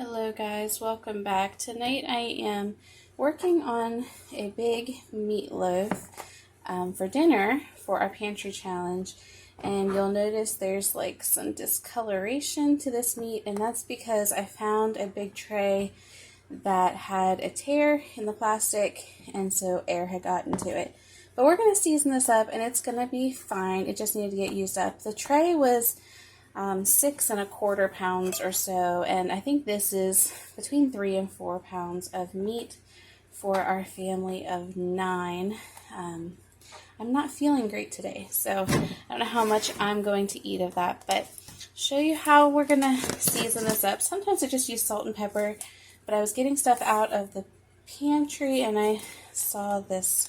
Hello guys, welcome back. Tonight I am working on a big meatloaf for dinner for our pantry challenge, and you'll notice there's like some discoloration to this meat, and that's because I found a big tray that had a tear in the plastic, and so air had gotten to it. But we're going to season this up and it's going to be fine. It just needed to get used up. The tray was 6¼ pounds or so, and I think this is between 3 and 4 pounds of meat for our family of 9. I'm not feeling great today, so I don't know how much I'm going to eat of that, but show you how we're going to season this up. Sometimes I just use salt and pepper, but I was getting stuff out of the pantry and I saw this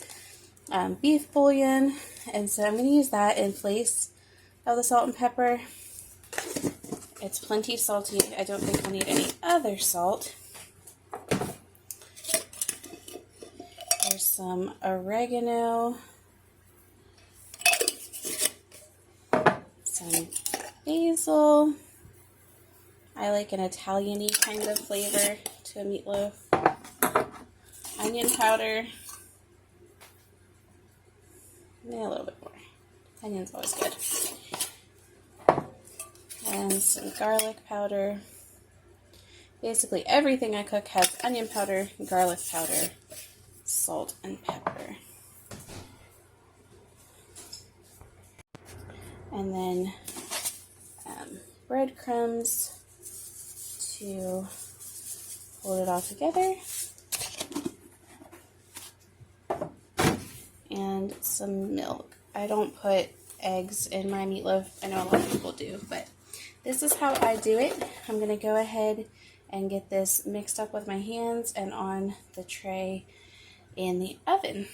beef bouillon, and so I'm going to use that in place of the salt and pepper. It's plenty salty. I don't think I'll need any other salt. There's some oregano, some basil. I like an Italian-y kind of flavor to a meatloaf. Onion powder. Yeah, a little bit more. Onion's always good. And some garlic powder. Basically everything I cook has onion powder, garlic powder, salt, and pepper. And then breadcrumbs to hold it all together. And some milk. I don't put eggs in my meatloaf. I know a lot of people do, but this is how I do it. I'm going to go ahead and get this mixed up with my hands and on the tray in the oven.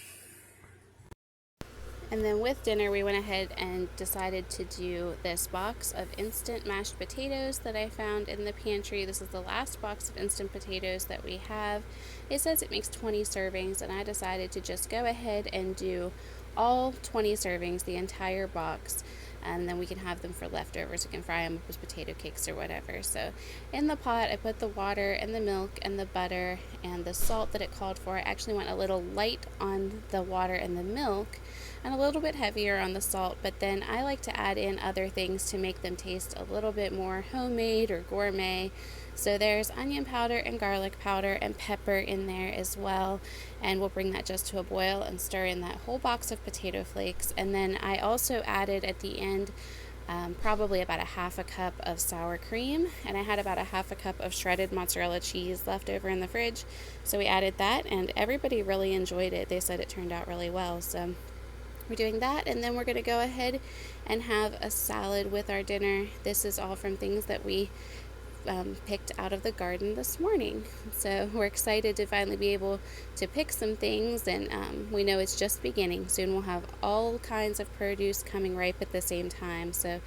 And then with dinner, we went ahead and decided to do this box of instant mashed potatoes that I found in the pantry. This is the last box of instant potatoes that we have. It says it makes 20 servings, and I decided to just go ahead and do all 20 servings, the entire box, and then we can have them for leftovers. We can fry them up as potato cakes or whatever. So in the pot, I put the water and the milk and the butter and the salt that it called for. I actually went a little light on the water and the milk and a little bit heavier on the salt, but then I like to add in other things to make them taste a little bit more homemade or gourmet. So there's onion powder and garlic powder and pepper in there as well, and we'll bring that just to a boil and stir in that whole box of potato flakes. And then I also added at the end probably about a ½ cup of sour cream, and I had about a ½ cup of shredded mozzarella cheese left over in the fridge, so we added that, and everybody really enjoyed it. They said it turned out really well, so we're doing that, and then we're going to go ahead and have a salad with our dinner. This is all from things that we picked out of the garden this morning. So we're excited to finally be able to pick some things, and we know it's just beginning. Soon we'll have all kinds of produce coming ripe at the same time. So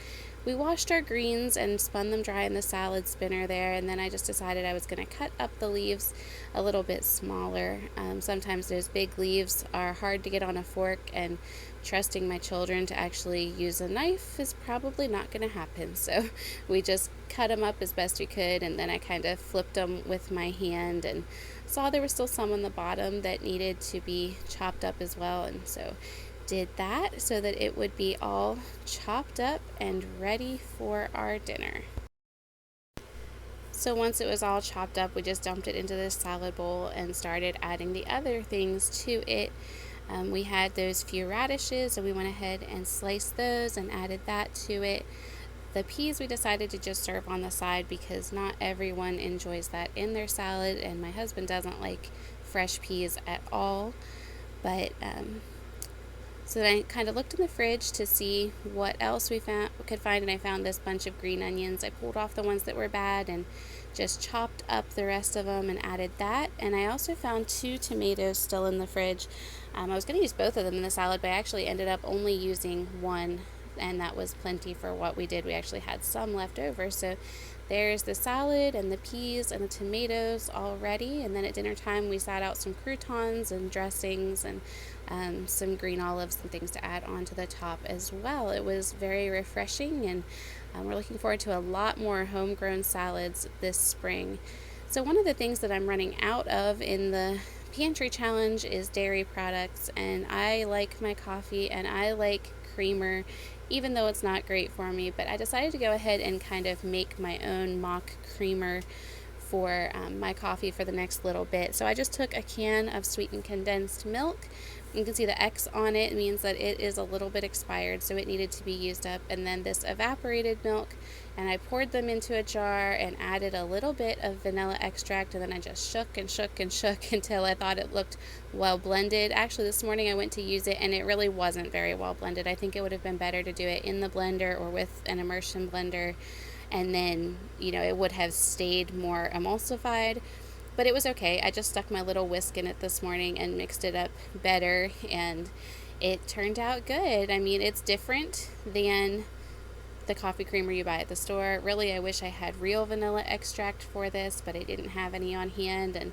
we washed our greens and spun them dry in the salad spinner there, and then I just decided I was going to cut up the leaves a little bit smaller. Sometimes those big leaves are hard to get on a fork, and trusting my children to actually use a knife is probably not going to happen. So we just cut them up as best we could, and then I kind of flipped them with my hand and saw there was still some on the bottom that needed to be chopped up as well, and so did that so that it would be all chopped up and ready for our dinner. So once it was all chopped up, we just dumped it into this salad bowl and started adding the other things to it. We had those few radishes, and we went ahead and sliced those and added that to it. The peas we decided to just serve on the side because not everyone enjoys that in their salad, and my husband doesn't like fresh peas at all. But so then I kind of looked in the fridge to see what else could find, and I found this bunch of green onions. I pulled off the ones that were bad and just chopped up the rest of them and added that. And I also found 2 tomatoes still in the fridge. I was going to use both of them in the salad, but I actually ended up only using one, and that was plenty for what we did. We actually had some left over. So there's the salad and the peas and the tomatoes all ready. And then at dinner time, we sat out some croutons and dressings and some green olives and things to add on to the top as well. It was very refreshing, and we're looking forward to a lot more homegrown salads this spring. So one of the things that I'm running out of in the pantry challenge is dairy products, and I like my coffee and I like creamer, even though it's not great for me. But I decided to go ahead and kind of make my own mock creamer for my coffee for the next little bit. So I just took a can of sweetened condensed milk. You can see the X on it means that it is a little bit expired, so it needed to be used up. And then this evaporated milk, and I poured them into a jar and added a little bit of vanilla extract, and then I just shook and shook and shook until I thought it looked well blended. Actually, this morning I went to use it and it really wasn't very well blended. I think it would have been better to do it in the blender or with an immersion blender, and then it would have stayed more emulsified. But it was okay. I just stuck my little whisk in it this morning and mixed it up better, and it turned out good. I mean, it's different than the coffee creamer you buy at the store. Really, I wish I had real vanilla extract for this, but I didn't have any on hand, and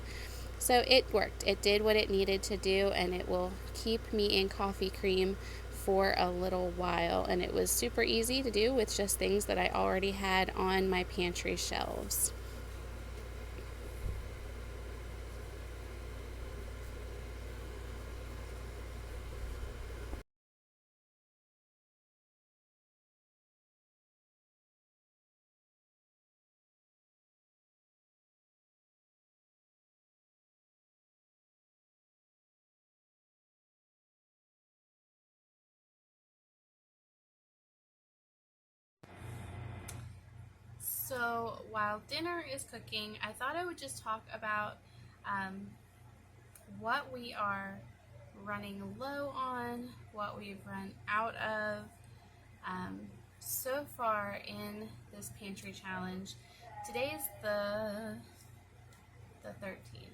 so it worked. It did what it needed to do, and it will keep me in coffee cream for a little while. And it was super easy to do with just things that I already had on my pantry shelves. So while dinner is cooking, I thought I would just talk about um, what we are running low on, what we've run out of um, so far in this pantry challenge. Today is the 13th.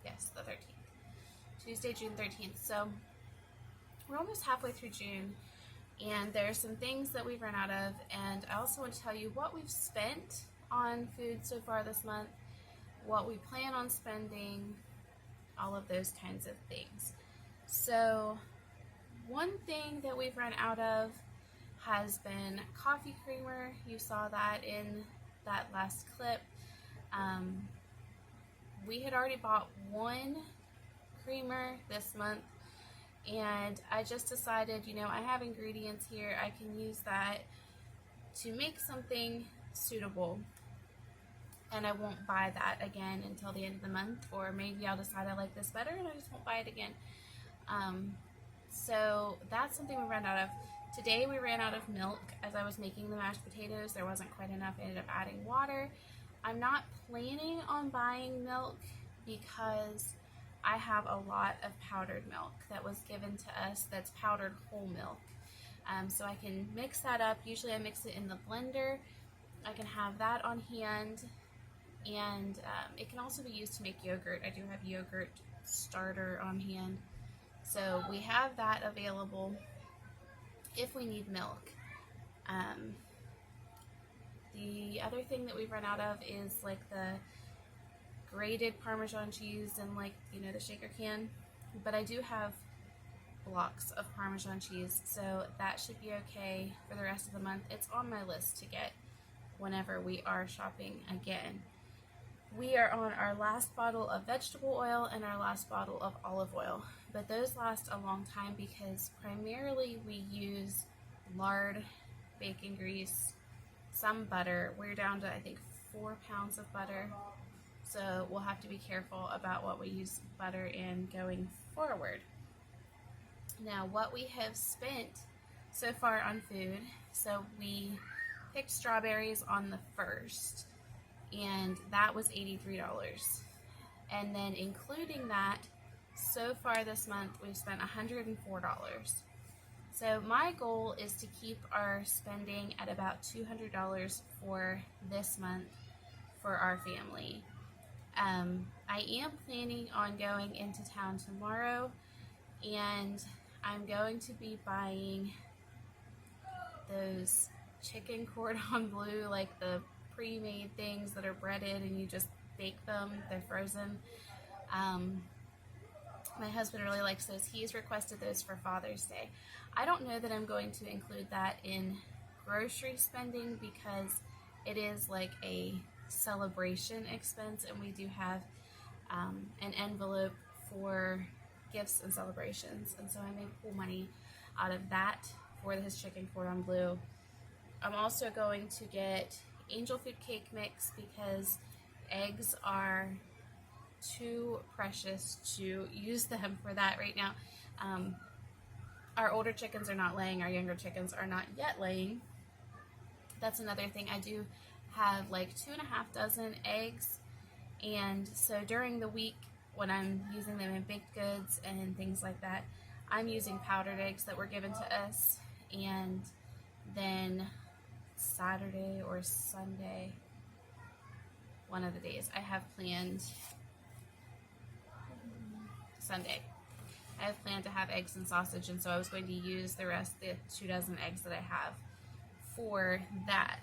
Yes, the 13th. Tuesday, June 13th. So we're almost halfway through June, and there are some things that we've run out of, and I also want to tell you what we've spent on food so far this month, what we plan on spending, all of those kinds of things. So one thing that we've run out of has been coffee creamer. You saw that in that last clip. We had already bought one creamer this month, and I just decided, I have ingredients here, I can use that to make something suitable, and I won't buy that again until the end of the month, or maybe I'll decide I like this better and I just won't buy it again. So that's something we ran out of. Today we ran out of milk as I was making the mashed potatoes. There wasn't quite enough. I ended up adding water. I'm not planning on buying milk because I have a lot of powdered milk that was given to us that's powdered whole milk. So I can mix that up. Usually I mix it in the blender. I can have that on hand, and it can also be used to make yogurt. I do have yogurt starter on hand. So we have that available if we need milk. The other thing that we've run out of is like the grated Parmesan cheese and the shaker can. But I do have blocks of Parmesan cheese, so that should be okay for the rest of the month. It's on my list to get whenever we are shopping again. We are on our last bottle of vegetable oil and our last bottle of olive oil, but those last a long time because primarily we use lard, bacon grease, some butter. We're down to I think 4 pounds of butter, so we'll have to be careful about what we use butter in going forward. Now, what we have spent so far on food, so we picked strawberries on the 1st, and that was $83. And then including that, so far this month, we've spent $104. So my goal is to keep our spending at about $200 for this month for our family. I am planning on going into town tomorrow, and I'm going to be buying those chicken cordon bleu, like the pre-made things that are breaded and you just bake them. They're frozen. My husband really likes those. He's requested those for Father's Day. I don't know that I'm going to include that in grocery spending because it is like a celebration expense, and we do have an envelope for gifts and celebrations, and so I may pull money out of that for his chicken cordon bleu. I'm also going to get angel food cake mix because eggs are too precious to use them for that right now. Our older chickens are not laying, our younger chickens are not yet laying. That's another thing. I do have like 2.5 dozen eggs, and so during the week when I'm using them in baked goods and things like that, I'm using powdered eggs that were given to us, and then Saturday or Sunday, one of the days, I have planned Sunday. I have planned to have eggs and sausage, and so I was going to use the rest of the 2 dozen eggs that I have for that.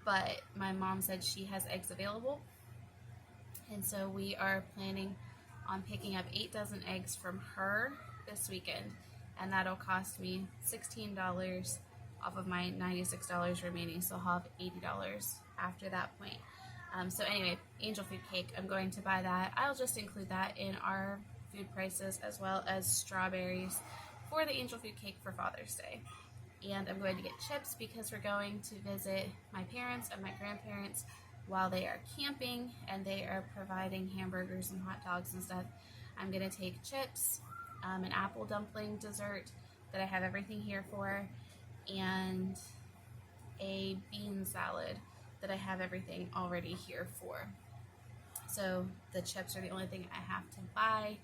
But my mom said she has eggs available, and so we are planning on picking up 8 dozen eggs from her this weekend, and that'll cost me $16 off of my $96 remaining, so I'll have $80 after that point. So anyway, angel food cake, I'm going to buy that. I'll just include that in our food prices, as well as strawberries for the angel food cake for Father's Day. And I'm going to get chips because we're going to visit my parents and my grandparents while they are camping, and they are providing hamburgers and hot dogs and stuff. I'm going to take chips, an apple dumpling dessert that I have everything here for, and a bean salad that I have everything already here for. So the chips are the only thing I have to buy.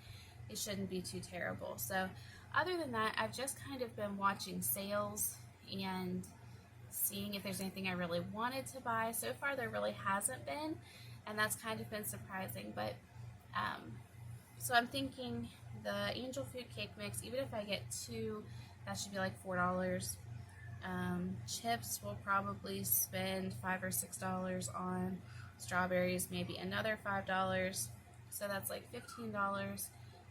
It shouldn't be too terrible. So other than that, I've just kind of been watching sales and seeing if there's anything I really wanted to buy. So far there really hasn't been, and that's kind of been surprising. But so I'm thinking the angel food cake mix, even if I get 2, that should be like $4. Chips will probably spend $5 or $6 on. Strawberries maybe another $5, so that's like $15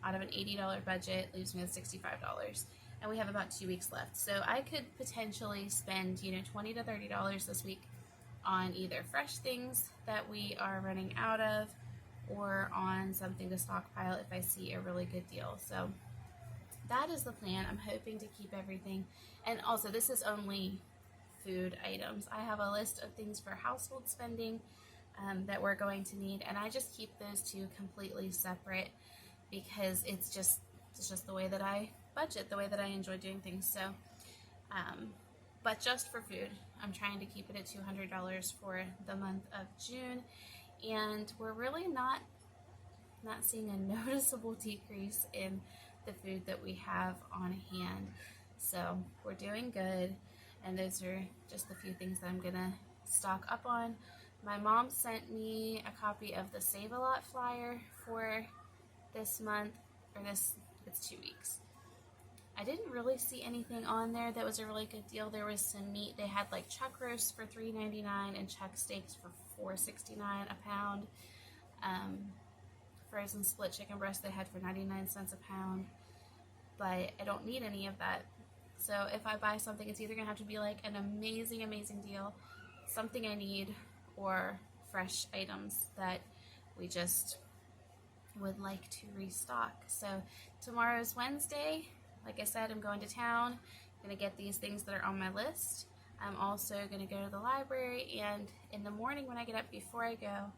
out of an $80 budget, leaves me with $65, and we have about 2 weeks left. So I could potentially spend $20 to $30 this week on either fresh things that we are running out of, or on something to stockpile if I see a really good deal. So that is the plan. I'm hoping to keep everything, and also this is only food items. I have a list of things for household spending that we're going to need, and I just keep those two completely separate because it's just the way that I budget, the way that I enjoy doing things. So but just for food, I'm trying to keep it at $200 for the month of June, and we're really not seeing a noticeable decrease in the food that we have on hand. So we're doing good, and those are just the few things that I'm gonna stock up on. My mom sent me a copy of the Save a Lot flyer for this month, or it's 2 weeks. I didn't really see anything on there that was a really good deal. There was some meat. They had like chuck roasts for $3.99 and chuck steaks for $4.69 a pound. Frozen split chicken breast they had for 99 cents a pound. But I don't need any of that. So if I buy something, it's either gonna have to be like an amazing, amazing deal, something I need, or fresh items that we just would like to restock. So tomorrow's Wednesday. Like I said, I'm going to town. I'm going to get these things that are on my list. I'm also going to go to the library, and in the morning when I get up before I go,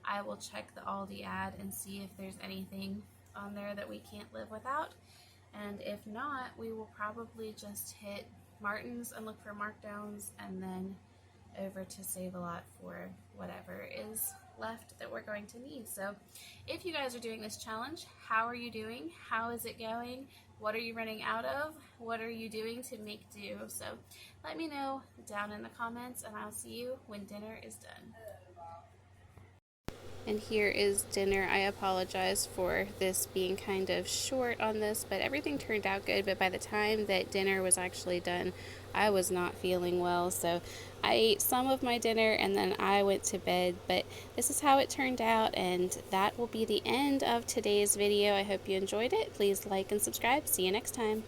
I will check the Aldi ad and see if there's anything on there that we can't live without. And if not, we will probably just hit Martin's and look for markdowns, and then over to Save a Lot for whatever is left that we're going to need. So if you guys are doing this challenge, how are you doing? How is it going? What are you running out of? What are you doing to make do? So let me know down in the comments, and I'll see you when dinner is done. And here is dinner. I apologize for this being kind of short on this, but everything turned out good. But by the time that dinner was actually done, I was not feeling well. So I ate some of my dinner and then I went to bed. But this is how it turned out, and that will be the end of today's video. I hope you enjoyed it. Please like and subscribe. See you next time.